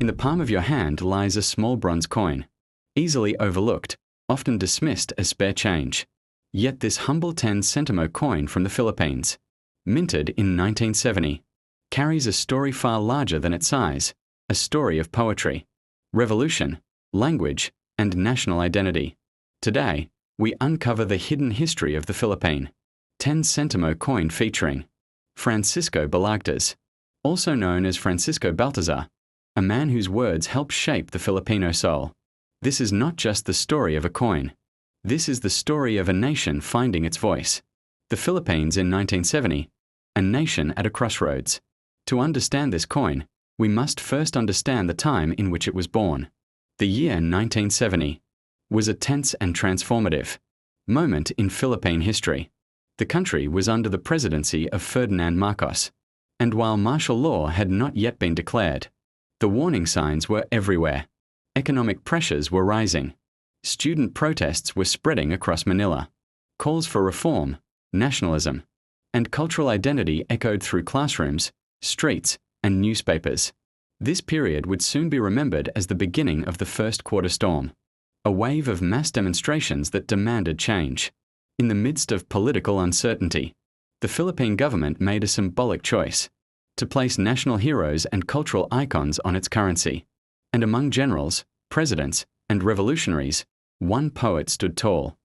In the palm of your hand lies a small bronze coin, easily overlooked, often dismissed as spare change. Yet this humble 10 Sentimo coin from the Philippines, minted in 1970, carries a story far larger than its size, a story of poetry, revolution, language, and national identity. Today, we uncover the hidden history of the Philippine 10 Sentimo coin featuring Francisco Balagtas, also known as Francisco Baltazar, a man whose words helped shape the Filipino soul. This is not just the story of a coin. This is the story of a nation finding its voice. The Philippines in 1970, a nation at a crossroads. To understand this coin, we must first understand the time in which it was born. The year 1970 was a tense and transformative moment in Philippine history. The country was under the presidency of Ferdinand Marcos, and while martial law had not yet been declared, the warning signs were everywhere. Economic pressures were rising. Student protests were spreading across Manila. Calls for reform, nationalism, and cultural identity echoed through classrooms, streets, and newspapers. This period would soon be remembered as the beginning of the first quarter storm, a wave of mass demonstrations that demanded change. In the midst of political uncertainty, the Philippine government made a symbolic choice to place national heroes and cultural icons on its currency. And among generals, presidents, and revolutionaries, one poet stood tall.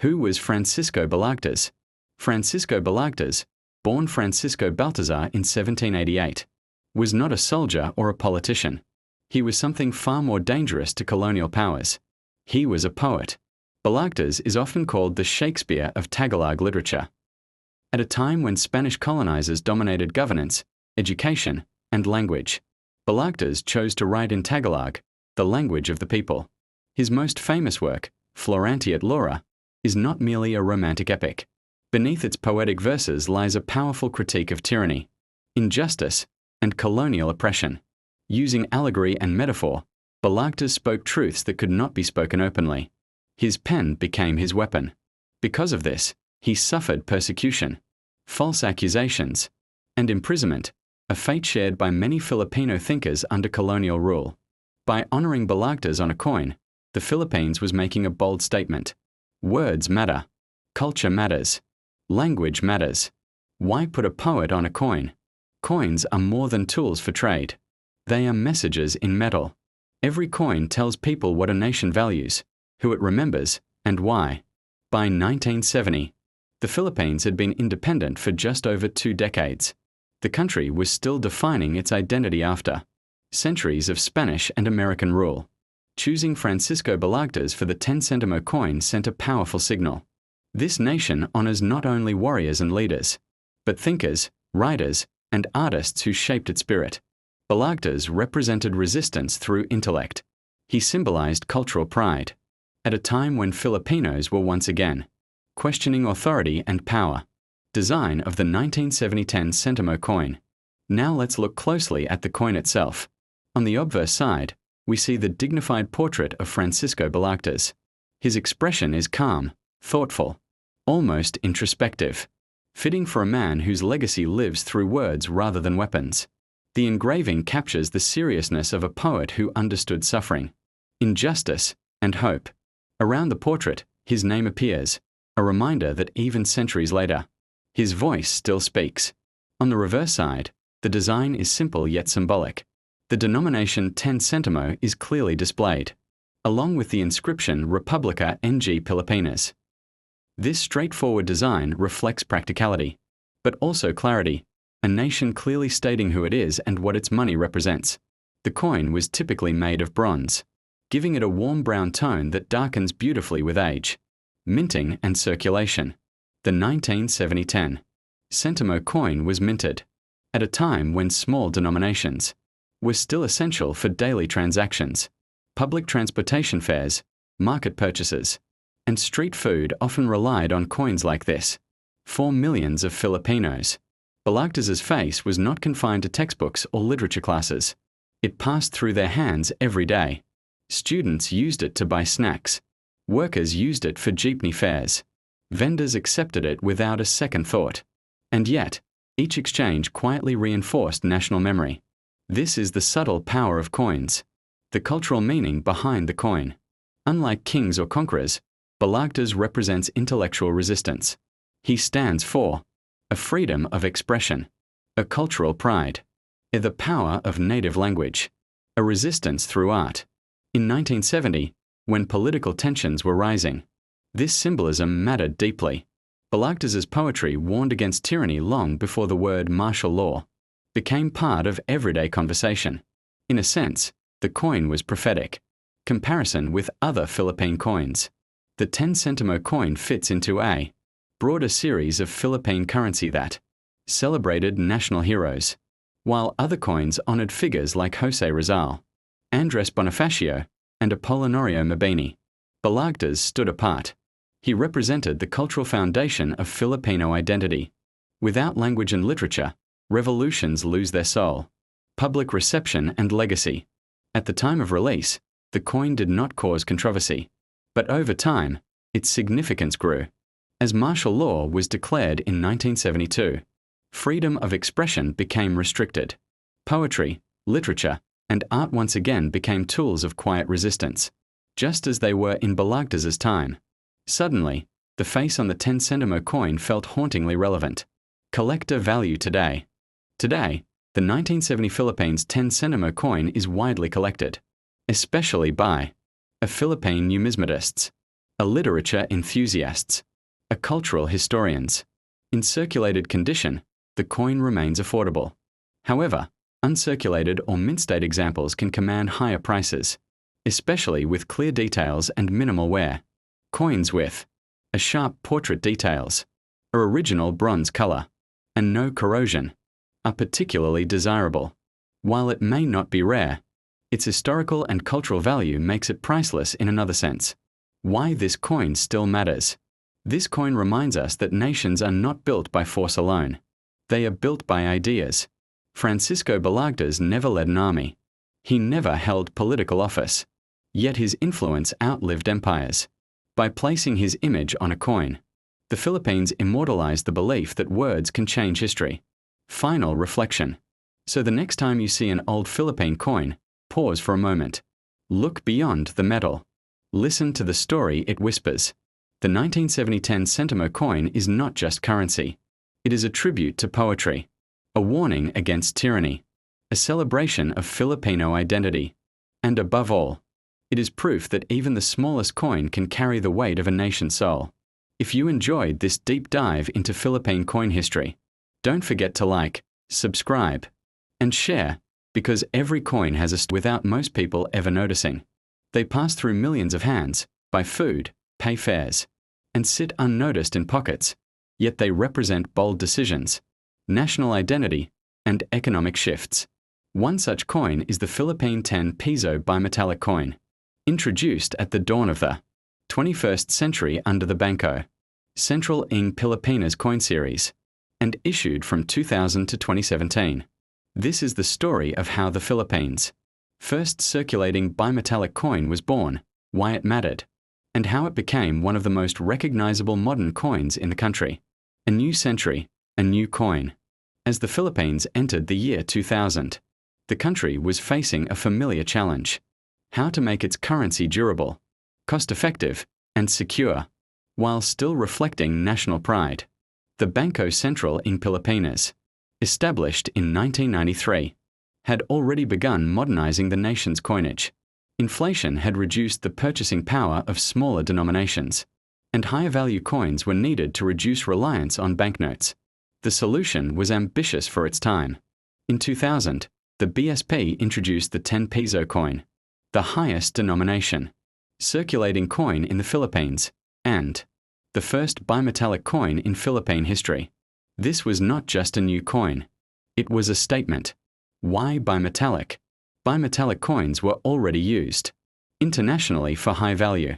Who was Francisco Balagtas? Francisco Balagtas, born Francisco Baltazar in 1788, was not a soldier or a politician. He was something far more dangerous to colonial powers. He was a poet. Balagtas is often called the Shakespeare of Tagalog literature. At a time when Spanish colonizers dominated governance, education, and language, Balagtas chose to write in Tagalog, the language of the people. His most famous work, Florante at Laura, is not merely a romantic epic. Beneath its poetic verses lies a powerful critique of tyranny, injustice, and colonial oppression. Using allegory and metaphor, Balagtas spoke truths that could not be spoken openly. His pen became his weapon. Because of this, he suffered persecution, false accusations, and imprisonment, a fate shared by many Filipino thinkers under colonial rule. By honoring Balagtas on a coin, the Philippines was making a bold statement. Words matter. Culture matters. Language matters. Why put a poet on a coin? Coins are more than tools for trade. They are messages in metal. Every coin tells people what a nation values, who it remembers, and why. By 1970, the Philippines had been independent for just over 2 decades. The country was still defining its identity after centuries of Spanish and American rule. Choosing Francisco Balagtas for the 10 Sentimo coin sent a powerful signal. This nation honors not only warriors and leaders, but thinkers, writers, and artists who shaped its spirit. Balagtas represented resistance through intellect. He symbolized cultural pride. At a time when Filipinos were once again questioning authority and power. Design of the 1970 10 Sentimo coin. Now let's look closely at the coin itself. On the obverse side, we see the dignified portrait of Francisco Balagtas. His expression is calm, thoughtful, almost introspective, fitting for a man whose legacy lives through words rather than weapons. The engraving captures the seriousness of a poet who understood suffering, injustice, and hope. Around the portrait, his name appears, a reminder that even centuries later, his voice still speaks. On the reverse side, the design is simple yet symbolic. The denomination 10 Sentimo is clearly displayed, along with the inscription Republica ng Pilipinas. This straightforward design reflects practicality, but also clarity, a nation clearly stating who it is and what its money represents. The coin was typically made of bronze, giving it a warm brown tone that darkens beautifully with age. Minting and circulation. The 1970 10 Sentimo coin was minted at a time when small denominations were still essential for daily transactions. Public transportation fares, market purchases, and street food often relied on coins like this. For millions of Filipinos, Balagtas's face was not confined to textbooks or literature classes. It passed through their hands every day. Students used it to buy snacks. Workers used it for jeepney fares. Vendors accepted it without a second thought. And yet, each exchange quietly reinforced national memory. This is the subtle power of coins, the cultural meaning behind the coin. Unlike kings or conquerors, Balagtas represents intellectual resistance. He stands for a freedom of expression, a cultural pride, the power of native language, a resistance through art. In 1970, when political tensions were rising, this symbolism mattered deeply. Balagtas's poetry warned against tyranny long before the word martial law became part of everyday conversation. In a sense, the coin was prophetic. Comparison with other Philippine coins. The 10 Sentimo coin fits into a broader series of Philippine currency that celebrated national heroes, while other coins honored figures like Jose Rizal, Andres Bonifacio, and Apolinario Mabini. Balagtas stood apart. He represented the cultural foundation of Filipino identity. Without language and literature, revolutions lose their soul, public reception and legacy. At the time of release, the coin did not cause controversy, but over time, its significance grew. As martial law was declared in 1972, freedom of expression became restricted. Poetry, literature, and art once again became tools of quiet resistance, just as they were in Balagtas's time. Suddenly, the face on the 10 Sentimo coin felt hauntingly relevant. Collector value today. Today, the 1970 Philippines 10 Sentimo coin is widely collected, especially by a Philippine numismatists, a literature enthusiasts, a cultural historians. In circulated condition, the coin remains affordable. However, uncirculated or mint-state examples can command higher prices, especially with clear details and minimal wear. Coins with a sharp portrait details, or original bronze color, and no corrosion, are particularly desirable. While it may not be rare, its historical and cultural value makes it priceless in another sense. Why this coin still matters. This coin reminds us that nations are not built by force alone. They are built by ideas. Francisco Balagtas never led an army. He never held political office. Yet his influence outlived empires. By placing his image on a coin, the Philippines immortalized the belief that words can change history. Final reflection. So the next time you see an old Philippine coin, pause for a moment. Look beyond the metal. Listen to the story it whispers. The 1970 10 Sentimo coin is not just currency. It is a tribute to poetry, a warning against tyranny, a celebration of Filipino identity, and above all, it is proof that even the smallest coin can carry the weight of a nation's soul. If you enjoyed this deep dive into Philippine coin history, don't forget to like, subscribe, and share, because every coin has a story without most people ever noticing. They pass through millions of hands, buy food, pay fares, and sit unnoticed in pockets, yet they represent bold decisions, national identity, and economic shifts. One such coin is the Philippine 10 Piso bimetallic coin, introduced at the dawn of the 21st century under the Bangko Sentral ng Pilipinas coin series, and issued from 2000 to 2017. This is the story of how the Philippines' first circulating bimetallic coin was born, why it mattered, and how it became one of the most recognizable modern coins in the country. A new century, a new coin. As the Philippines entered the year 2000, the country was facing a familiar challenge: how to make its currency durable, cost-effective, and secure, while still reflecting national pride. The Bangko Sentral ng Pilipinas, established in 1993, had already begun modernizing the nation's coinage. Inflation had reduced the purchasing power of smaller denominations, and higher-value coins were needed to reduce reliance on banknotes. The solution was ambitious for its time. In 2000, the BSP introduced the 10 Piso coin, the highest denomination, circulating coin in the Philippines, and the first bimetallic coin in Philippine history. This was not just a new coin. It was a statement. Why bimetallic? Bimetallic coins were already used internationally for high value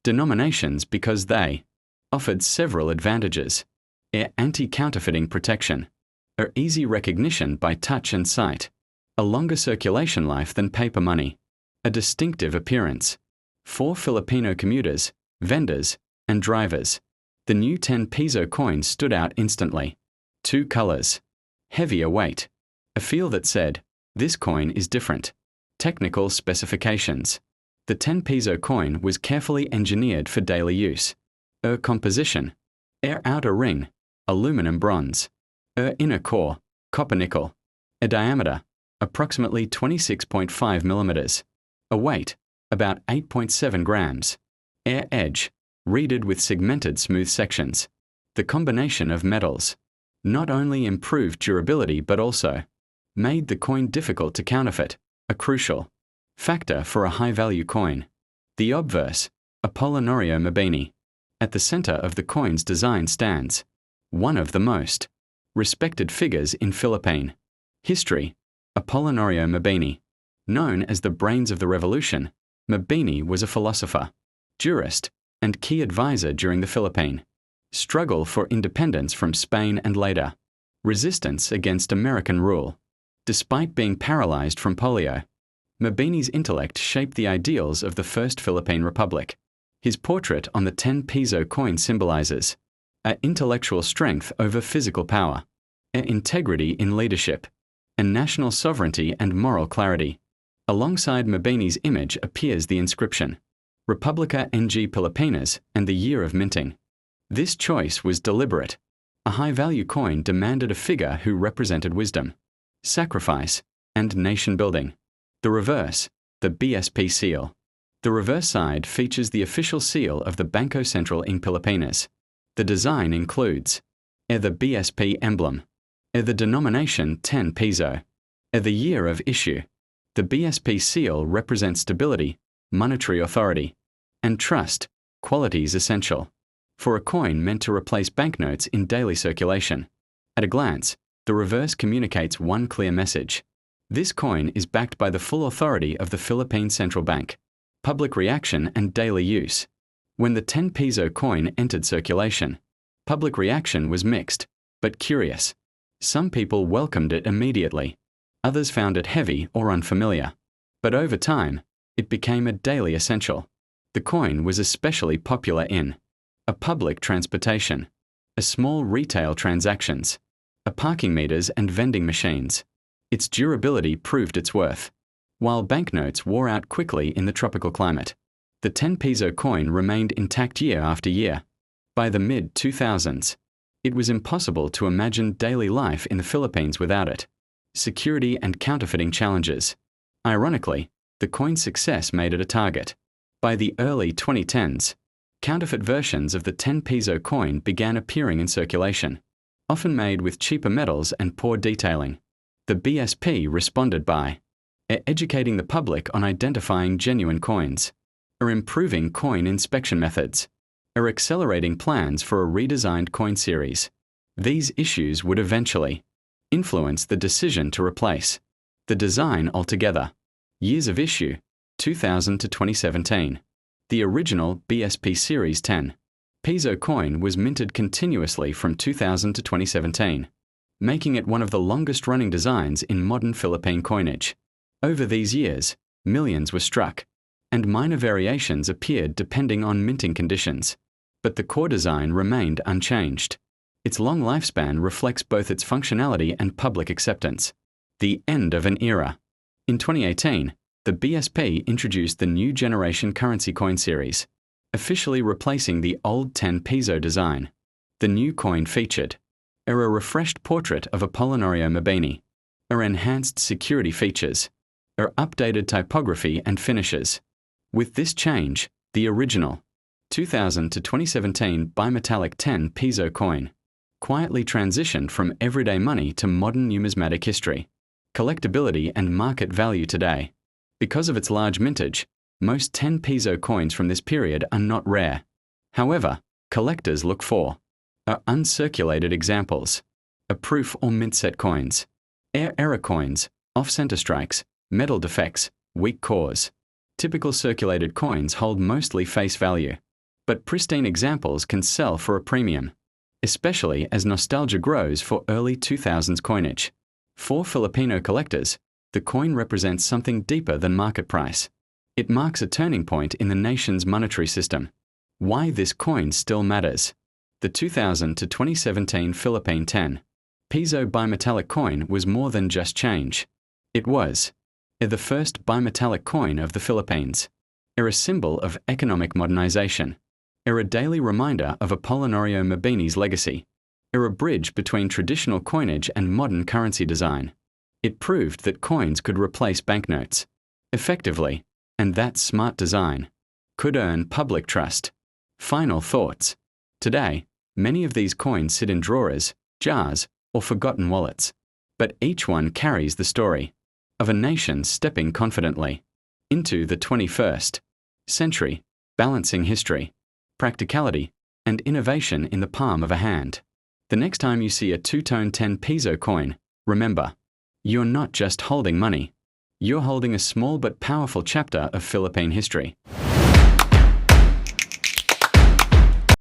denominations because they offered several advantages: anti-counterfeiting protection, easy recognition by touch and sight, a longer circulation life than paper money, a distinctive appearance. For Filipino commuters, vendors, and drivers, the new 10 Piso coin stood out instantly. 2 colors, heavier weight, a feel that said, This coin is different. Technical specifications. The 10 Piso coin was carefully engineered for daily use. Composition. Outer ring, aluminum bronze. Inner core, copper nickel. Diameter, approximately 26.5 millimeters. Weight, about 8.7 grams. Edge, reeded with segmented smooth sections. The combination of metals not only improved durability but also made the coin difficult to counterfeit, a crucial factor for a high-value coin. The obverse, Apollinario Mabini. At the center of the coin's design stands one of the most respected figures in Philippine history, Apollinario Mabini. Known as the brains of the revolution, Mabini was a philosopher, jurist, and key advisor during the Philippine struggle for independence from Spain and later resistance against American rule. Despite being paralyzed from polio, Mabini's intellect shaped the ideals of the First Philippine Republic. His portrait on the 10 Piso coin symbolizes intellectual strength over physical power, integrity in leadership, and national sovereignty and moral clarity. Alongside Mabini's image appears the inscription, Republica ng Pilipinas and the year of minting. This choice was deliberate. A high-value coin demanded a figure who represented wisdom, sacrifice, and nation-building. The reverse, the BSP seal. The reverse side features the official seal of the Bangko Sentral ng Pilipinas. The design includes the BSP emblem, the denomination 10 Piso, the year of issue. The BSP seal represents stability, monetary authority, and trust, qualities essential for a coin meant to replace banknotes in daily circulation. At a glance, the reverse communicates one clear message. This coin is backed by the full authority of the Philippine Central Bank. Public reaction and daily use. When the 10 Piso coin entered circulation, public reaction was mixed, but curious. Some people welcomed it immediately. Others found it heavy or unfamiliar. But over time, it became a daily essential. The coin was especially popular in a public transportation, a small retail transactions, a parking meters and vending machines. Its durability proved its worth. While banknotes wore out quickly in the tropical climate, the 10 Piso coin remained intact year after year. By the mid-2000s, it was impossible to imagine daily life in the Philippines without it. Security and counterfeiting challenges. Ironically, the coin's success made it a target. By the early 2010s, counterfeit versions of the 10 Piso coin began appearing in circulation, often made with cheaper metals and poor detailing. The BSP responded by educating the public on identifying genuine coins, improving coin inspection methods, accelerating plans for a redesigned coin series. These issues would eventually influence the decision to replace the design altogether. Years of issue, 2000 to 2017. The original BSP Series 10 Piso coin was minted continuously from 2000 to 2017, making it one of the longest-running designs in modern Philippine coinage. Over these years, millions were struck, and minor variations appeared depending on minting conditions. But the core design remained unchanged. Its long lifespan reflects both its functionality and public acceptance. The end of an era. In 2018, the BSP introduced the new generation currency coin series, officially replacing the old 10 Piso design. The new coin featured a refreshed portrait of Apollinario Mabini, enhanced security features, updated typography and finishes. With this change, the original 2000 to 2017 bimetallic 10 Piso coin quietly transitioned from everyday money to modern numismatic history, collectability and market value today. Because of its large mintage, most 10 Piso coins from this period are not rare. However, collectors look for uncirculated examples, proof or mint set coins, error coins, off-center strikes, metal defects, weak cores. Typical circulated coins hold mostly face value, but pristine examples can sell for a premium, especially as nostalgia grows for early 2000s coinage. For Filipino collectors, the coin represents something deeper than market price. It marks a turning point in the nation's monetary system. Why this coin still matters. The 2000 to 2017 Philippine 10 Piso bimetallic coin was more than just change. It was the first bimetallic coin of the Philippines, a symbol of economic modernization, a daily reminder of Apolinario Mabini's legacy, a bridge between traditional coinage and modern currency design. It proved that coins could replace banknotes effectively, and that smart design could earn public trust. Final thoughts. Today, many of these coins sit in drawers, jars, or forgotten wallets, but each one carries the story of a nation stepping confidently into the 21st century, balancing history, practicality, and innovation in the palm of a hand. The next time you see a two-tone 10 Piso coin, remember, you're not just holding money, you're holding a small but powerful chapter of Philippine history.